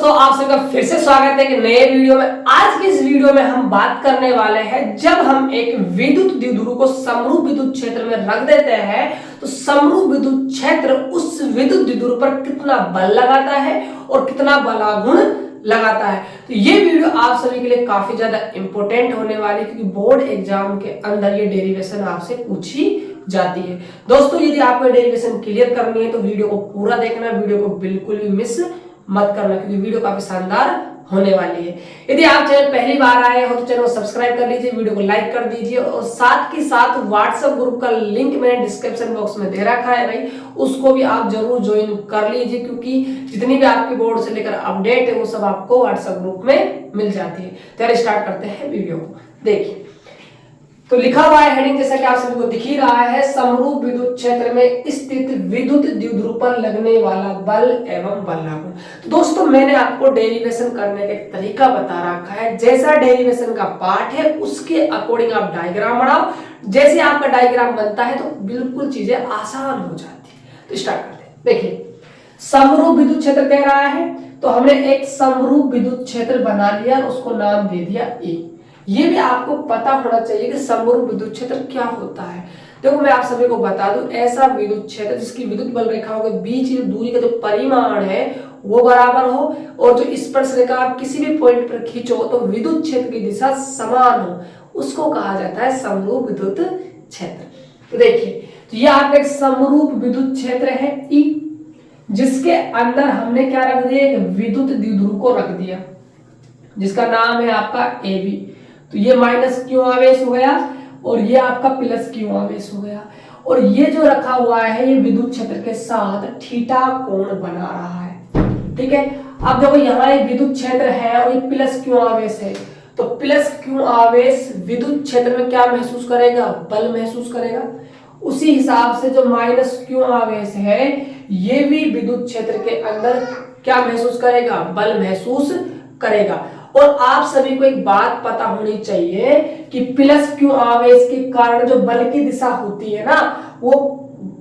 दोस्तों, आप सभी का फिर से स्वागत है एक नए वीडियो में। आज की इस वीडियो में हम बात करने वाले हैं, जब हम एक विद्युत द्विध्रुव को समरूप विद्युत क्षेत्र में रख देते हैं तो समरूप विद्युत क्षेत्र उस विद्युत द्विध्रुव पर कितना बल लगाता है और कितना बलागुण लगाता है। तो ये वीडियो आप सभी के लिए काफी ज्यादा इंपॉर्टेंट होने वाली है, क्योंकि बोर्ड एग्जाम के अंदर ये डेरिवेशन आपसे पूछी जाती है। दोस्तों, यदि आपको डेरिवेशन क्लियर करनी है तो वीडियो को पूरा देखना, वीडियो को बिल्कुल भी मिस मत करना, क्योंकि वीडियो काफी शानदार होने वाली है। यदि आप चैनल पहली बार आए हो तो चैनल को सब्सक्राइब कर लीजिए, वीडियो को लाइक कर दीजिए और साथ ही साथ व्हाट्सएप ग्रुप का लिंक मैंने डिस्क्रिप्शन बॉक्स में दे रखा है भाई, उसको भी आप जरूर ज्वाइन कर लीजिए, क्योंकि जितनी भी आपके बोर्ड से लेकर अपडेट है वो सब आपको व्हाट्सएप ग्रुप में मिल जाती है। तो स्टार्ट करते हैं वीडियो को। देखिए, तो लिखा हुआ है हेडिंग, जैसा कि आप सभी को दिख ही रहा है, समरूप विद्युत क्षेत्र में स्थित विद्युत द्विध्रुव पर लगने वाला बल एवं बलागुण। तो दोस्तों, मैंने आपको डेरिवेशन करने का एक तरीका बता रखा है। जैसा डेरिवेशन का पार्ट है उसके अकॉर्डिंग आप डायग्राम बनाओ। जैसे आपका डायग्राम बनता है तो बिल्कुल चीजें आसान हो जाती है। तो स्टार्ट करते हैं। देखिए, समरूप विद्युत क्षेत्र कह रहा है, तो हमने एक समरूप विद्युत क्षेत्र बना लिया, उसको नाम दे दिया ए। ये भी आपको पता होना चाहिए कि समरूप विद्युत क्षेत्र क्या होता है। देखो, मैं आप सभी को बता दूं, ऐसा विद्युत क्षेत्र जिसकी विद्युत बल रेखाओं के बीच की दूरी का जो परिमाण है वो बराबर हो और जो स्पर्श रेखा आप किसी भी पॉइंट पर खींचो तो विद्युत क्षेत्र की दिशा समान हो, उसको कहा जाता है समरूप विद्युत क्षेत्र। तो देखिए, तो ये आपका एक समरूप विद्युत क्षेत्र है ई, जिसके अंदर हमने क्या रख दिया, एक विद्युत द्विध्रुव को रख दिया जिसका नाम है आपका ए बी। तो ये माइनस क्यू आवेश हो गया और ये आपका प्लस क्यू आवेश हो गया, और ये जो रखा हुआ है ये विद्युत क्षेत्र के साथ थीटा कोण बना रहा है। ठीक है, अब देखो यहाँ एक विद्युत क्षेत्र है और ये प्लस क्यू आवेश है, तो प्लस क्यू आवेश विद्युत क्षेत्र में क्या महसूस करेगा, बल महसूस करेगा। उसी हिसाब से जो माइनस क्यू आवेश है ये भी विद्युत क्षेत्र के अंदर क्या महसूस करेगा, बल महसूस करेगा। और आप सभी को एक बात पता होनी चाहिए कि प्लस क्यू आवेश के कारण जो बल की दिशा होती है ना, वो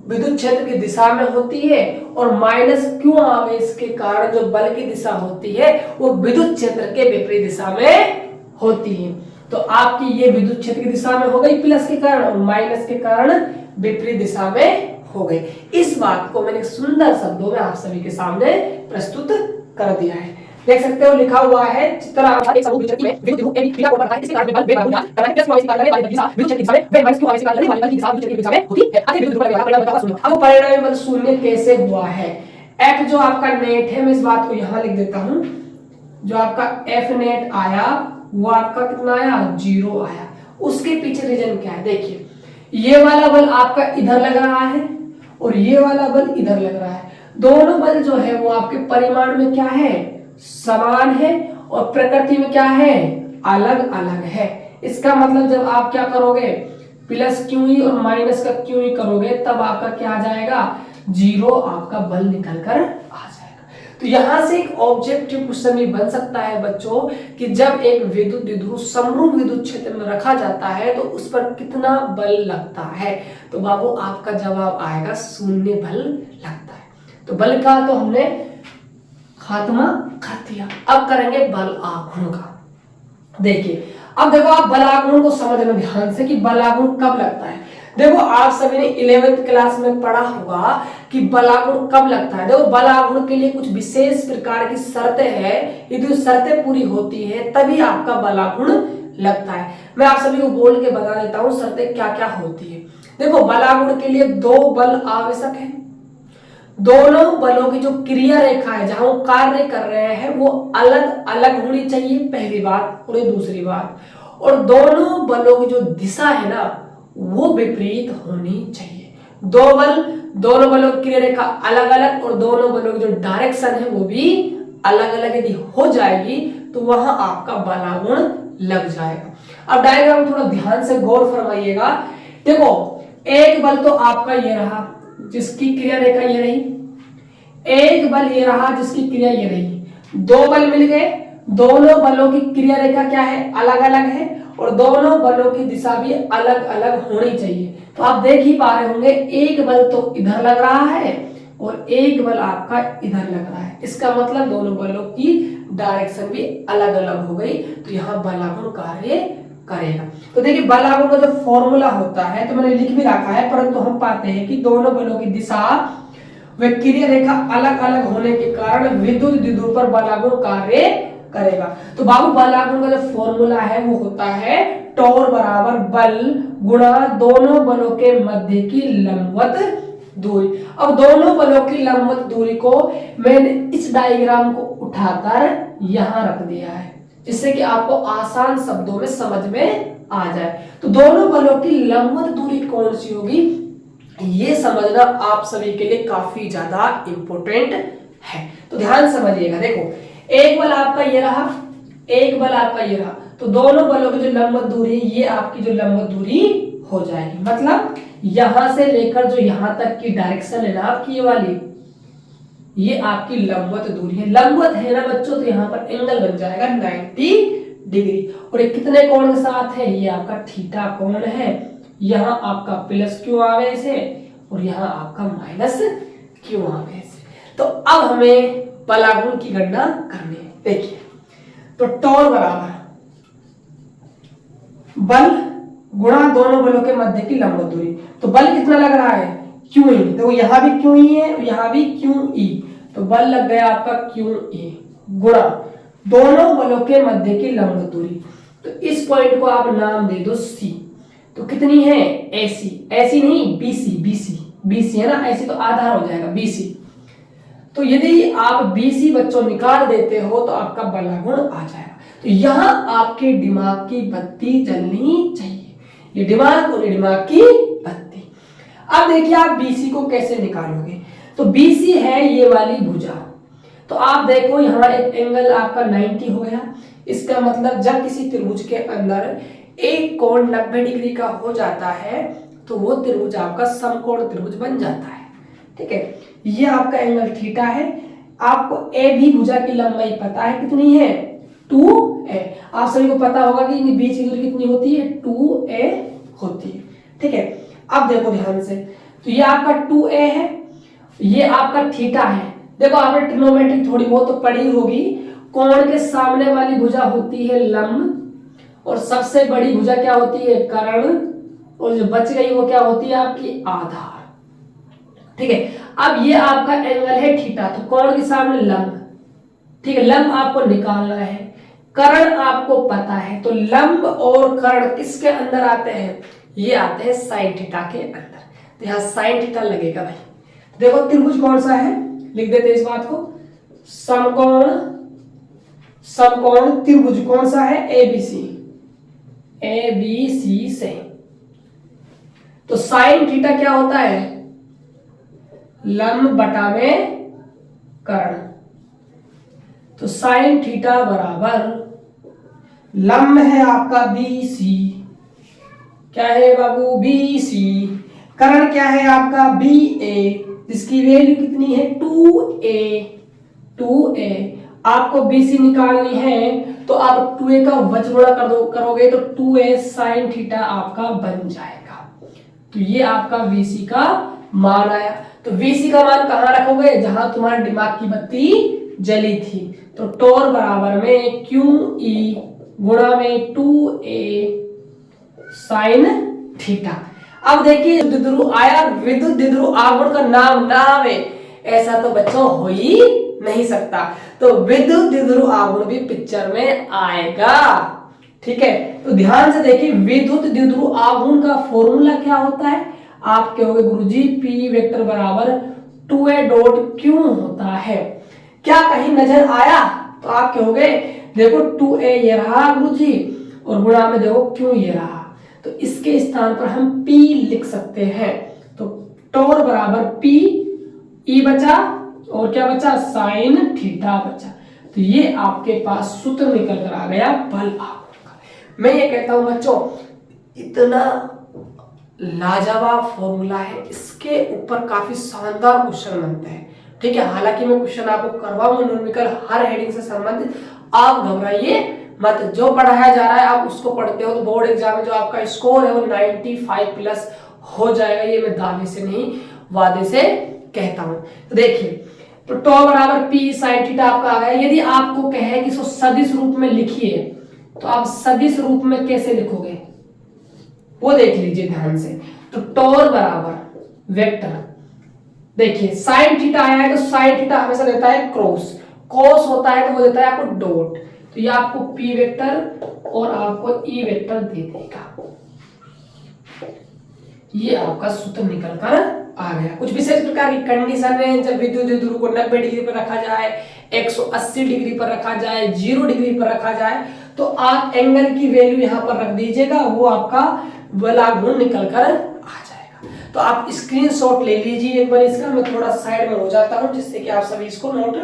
विद्युत क्षेत्र की दिशा में होती है, और माइनस क्यू आवेश के कारण जो बल की दिशा होती है वो विद्युत क्षेत्र के विपरीत दिशा में होती है। तो आपकी ये विद्युत क्षेत्र की दिशा में हो गई प्लस के कारण, और माइनस के कारण विपरीत दिशा में हो गई। इस बात को मैंने सुंदर शब्दों में आप सभी के सामने प्रस्तुत कर दिया है। देख सकते हो, लिखा हुआ है चित्र एक समरूप विद्युत क्षेत्र में विद्युत द्विध्रुव ए थीटा कोण बनता है, इसके कारण में बल बराबर होता है। प्लस क्यू आवेश के कारण लगने वाली दिशा विद्युत क्षेत्र की दिशा में, व माइनस क्यू आवेश के कारण लगने वाली बल की दिशा विद्युत क्षेत्र की दिशा में होती है। अतः विद्युत द्विध्रुव का परिणाम शून्य। अब परिणामी बल शून्य कैसे हुआ है? एफ जो आपका नेट है, मैं इस बात को यहां लिख देता हूं, जो आपका एफ नेट आया वो आपका कितना आया, 0 आया। उसके पीछे रीजन क्या है? देखिए, ये वाला बल आपका इधर लग रहा है और ये वाला बल इधर लग रहा है। दोनों बल जो है वो आपके परिमाण में क्या है, समान है, और प्रकृति में क्या है, अलग अलग है। इसका मतलब जब आप क्या करोगे, प्लस क्यू ई और माइनस का क्यू ई करोगे, तब आपका क्या आ जाएगा, 0 आपका बल निकल कर आ जाएगा। तो यहां से एक ऑब्जेक्टिव क्वेश्चन भी बन सकता है बच्चों, कि जब एक विद्युत द्विध्रुव समरूप विद्युत क्षेत्र में रखा जाता है तो उस पर कितना बल लगता है। तो बाबू आपका जवाब आएगा 0 बल लगता है। तो बल का तो हमने खात्मा कर दिया। अब करेंगे बल आघूर्ण का। देखिए, अब देखो, आप बल आघूर्ण को समझना ध्यान से कि बल आघूर्ण कब लगता है। देखो, आप सभी ने 11वीं क्लास में पढ़ा होगा कि बल आघूर्ण कब लगता है। देखो, बल आघूर्ण के लिए कुछ विशेष प्रकार की शर्तें हैं, यदि शर्तें पूरी होती है तभी आपका बल आघूर्ण लगता है। मैं आप सभी को बोल के बता देता हूं शर्तें क्या क्या होती है। देखो, बल आघूर्ण के लिए 2 बल आवश्यक है। दोनों बलों की जो क्रिया रेखा है, जहां वो कार्य कर रहे हैं, वो अलग अलग होनी चाहिए, पहली बात। और दूसरी बात, और दोनों बलों की जो दिशा है ना वो विपरीत होनी चाहिए। दोनों बलों की क्रिया रेखा अलग अलग और दोनों बलों की जो डायरेक्शन है वो भी अलग अलग यदि हो जाएगी तो वहां आपका बलागुण लग जाएगा। अब डायग्राम थोड़ा ध्यान से गौर फरमाइएगा। देखो, एक बल तो आपका ये रहा जिसकी क्रिया रेखा ये रही, एक बल ये रहा जिसकी क्रिया ये रही। 2 बल मिल गए, दोनों बलों की क्रिया रेखा क्या है, अलग अलग है, और दोनों बलों की दिशा भी अलग अलग होनी चाहिए। तो आप देख ही पा रहे होंगे, एक बल तो इधर लग रहा है और एक बल आपका इधर लग रहा है। इसका मतलब दोनों बलों की डायरेक्शन भी अलग अलग हो गई, तो यहाँ बल आघूर्ण कार्य करेगा। तो देखिए बल आघूर्ण का जो फॉर्मूला होता है तो मैंने लिख भी रखा है, परंतु हम पाते हैं कि दोनों बलों की दिशा व क्रिया रेखा अलग अलग होने के कारण विद्युत द्विध्रुव पर बल आघूर्ण कार्य करेगा। तो बाबू बल आघूर्ण का जो फॉर्मूला है वो होता है टॉर बराबर बल गुणा दोनों बलों के मध्य की लंबवत दूरी। अब दोनों बलों की लंबवत दूरी को मैंने इस डायग्राम को उठाकर यहां रख दिया है, जिससे कि आपको आसान शब्दों में समझ में आ जाए। तो दोनों बलों की लंबवत दूरी कौन सी होगी, ये समझना आप सभी के लिए काफी ज्यादा इंपॉर्टेंट है। तो ध्यान समझिएगा। देखो एक बल आपका ये रहा, एक बल आपका ये रहा, तो दोनों बलों की जो लंबवत दूरी है ये आपकी जो लंबवत दूरी हो जाएगी। मतलब यहां से लेकर जो यहां तक की डायरेक्शन है ना आपकी ये वाली, ये आपकी लंबवत दूरी है। लंबवत है ना बच्चों, तो यहाँ पर एंगल बन जाएगा 90 डिग्री। और ये कितने कोण के साथ है, ये आपका थीटा कोण है। यहाँ आपका प्लस क्यू आवेश है और यहाँ आपका माइनस क्यू आवेश है। तो अब हमें बल आघूर्ण की गणना करनी है। देखिए तो टॉर बराबर बल गुणा दोनों बलों के मध्य की लंबवत दूरी। तो बल कितना लग रहा है, क्यू ई। तो यहाँ भी क्यू ई है, यहाँ भी क्यू ई, तो बल लग गया आपका क्यू ई गुणा दोनों बलों के मध्य की लंबवत दूरी। तो इस पॉइंट को आप नाम दे दो सी। तो कितनी है, एसी, ऐसी नहीं बीसी, बीसी बीसी है ना, ऐसी तो आधार हो जाएगा बीसी। तो यदि आप बीसी बच्चों निकाल देते हो तो आपका बल आघूर्ण आ जाएगा। तो यहां आपके दिमाग की बत्ती जलनी चाहिए, ये दिमाग और दिमाग की बत्ती। अब देखिए आप बीसी को कैसे निकालोगे। तो बीसी है ये वाली भुजा, तो आप देखो यहाँ एक एंगल आपका 90 हो गया। इसका मतलब जब किसी त्रिभुज के अंदर एक कोण 90 डिग्री का हो जाता है तो वो त्रिभुज आपका समकोण त्रिभुज बन जाता है। ठीक है, ये आपका एंगल थीटा है। आपको ए भी भुजा की लंबाई पता है कितनी है, 2a। आप सभी को पता होगा कि बीच की दूरी कितनी होती है, 2a होती है। ठीक है, अब देखो ध्यान से, तो ये आपका 2a है, ये आपका थीटा है। देखो आपने ट्रिग्नोमेट्री थोड़ी बहुत तो पढ़ी होगी, कोण के सामने वाली भुजा होती है लंब और सबसे बड़ी भुजा क्या होती है, कर्ण, और जो बच गई वो क्या होती है आपकी आधार। ठीक है, अब ये आपका एंगल है थीटा, तो कोण के सामने लंब। ठीक है, लंब आपको निकालना है, कर्ण आपको पता है, तो लंब और कर्ण किसके अंदर आते हैं, ये आते हैं साइन थीटा के अंदर। तो यहाँ साइन थीटा लगेगा भाई। देखो त्रिभुज कौन सा है, लिख देते हैं इस बात को, समकोण, समकोण त्रिभुज कौन सा है, एबीसी, एबीसी से। तो साइन थीटा क्या होता है, लंब बटा में कर्ण। तो साइन थीटा बराबर लंब है आपका BC, क्या है बाबू BC, कर्ण क्या है आपका BA, जिसकी वैल्यू कितनी है 2a, 2a। आपको BC निकालनी है तो आप 2a का वज्रगुणा करोगे तो 2a साइन थीटा आपका बन जाएगा। तो ये आपका VC का मान आया। तो VC का मान कहां रखोगे, जहां तुम्हारे दिमाग की बत्ती जली थी। तो टॉर बराबर में QE गुणा में 2a साइन थीटा। अब देखिए द्विध्रुव आया, विद्युत द्विध्रुव आघूर्ण का नाम ना आवे ऐसा तो बच्चों हो ही नहीं सकता। तो विद्युत द्विध्रुव आघूर्ण भी पिक्चर में आएगा। ठीक है, तो ध्यान से देखिए विद्युत द्विध्रुव आघूर्ण का फॉर्मूला क्या होता है, आप कहोगे गुरुजी P वेक्टर बराबर 2a डॉट q होता है। क्या कहीं नजर आया, तो आप कहोगे देखो 2a ये रहा गुरुजी और गुणा में देखो q ये रहा, तो इसके स्थान पर हम P लिख सकते हैं। तो टॉर बराबर P E बचा और क्या बचा, साइन थीटा बचा। तो ये आपके पास सूत्र निकल कर आ गया बल आघूर्ण का। मैं ये कहता हूं बच्चों इतना लाजवाब फॉर्मूला है, इसके ऊपर काफी शानदार क्वेश्चन बनते हैं। ठीक है, हालांकि मैं क्वेश्चन आपको करवाऊंगा न्यूमेरिकल हर हेडिंग से संबंधित, आप घबराइए मत। जो पढ़ाया जा रहा है आप उसको पढ़ते हो तो बोर्ड एग्जाम में जो आपका स्कोर है वो 95 प्लस हो जाएगा। ये मैं दावे से नहीं वादे से कहता हूं। तो देखिए तो टॉ बराबर पी साइन थीटा आपका आ गया। यदि आपको कहे कि इसको सदिश रूप में लिखिए तो आप सदिश रूप में कैसे लिखोगे वो देख लीजिए ध्यान से। तो टॉर बराबर वेक्टर, देखिए साइन थीटा आया है तो साइन थीटा हमेशा देता है क्रॉस, कॉस होता है तो वो देता है आपको डॉट। तो ये आपको पी वेक्टर और आपको ई वेक्टर दे देगा। ये आपका सूत्र निकल कर आ गया। कुछ विशेष प्रकार की कंडीशन है, जब विद्युत द्विध्रुव को 90 डिग्री पर रखा जाए, 180 डिग्री पर रखा जाए, 0 डिग्री पर रखा जाए, तो आप एंगल की वैल्यू यहां पर रख दीजिएगा, वो आपका वाला गुण निकल कर आ जाएगा। तो आप स्क्रीनशॉट ले लीजिए एक बार इसका, मैं थोड़ा साइड में हो जाता हूं जिससे कि आप सभी इसको नोट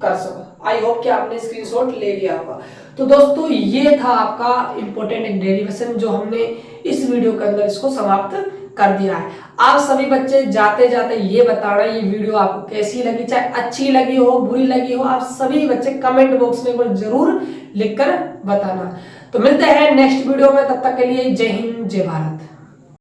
कर सको। आई होप कि आपने स्क्रीनशॉट ले लिया होगा। तो दोस्तों ये था आपका इंपॉर्टेंट एक डेरिवेशन जो हमने इस वीडियो के अंदर इसको समाप्त कर दिया है। आप सभी बच्चे जाते जाते ये बताना ये वीडियो आपको कैसी लगी, चाहे अच्छी लगी हो बुरी लगी हो, आप सभी बच्चे कमेंट बॉक्स में एक बार जरूर लिखकर बताना। तो मिलते हैं नेक्स्ट वीडियो में, तब तक के लिए जय हिंद जय भारत।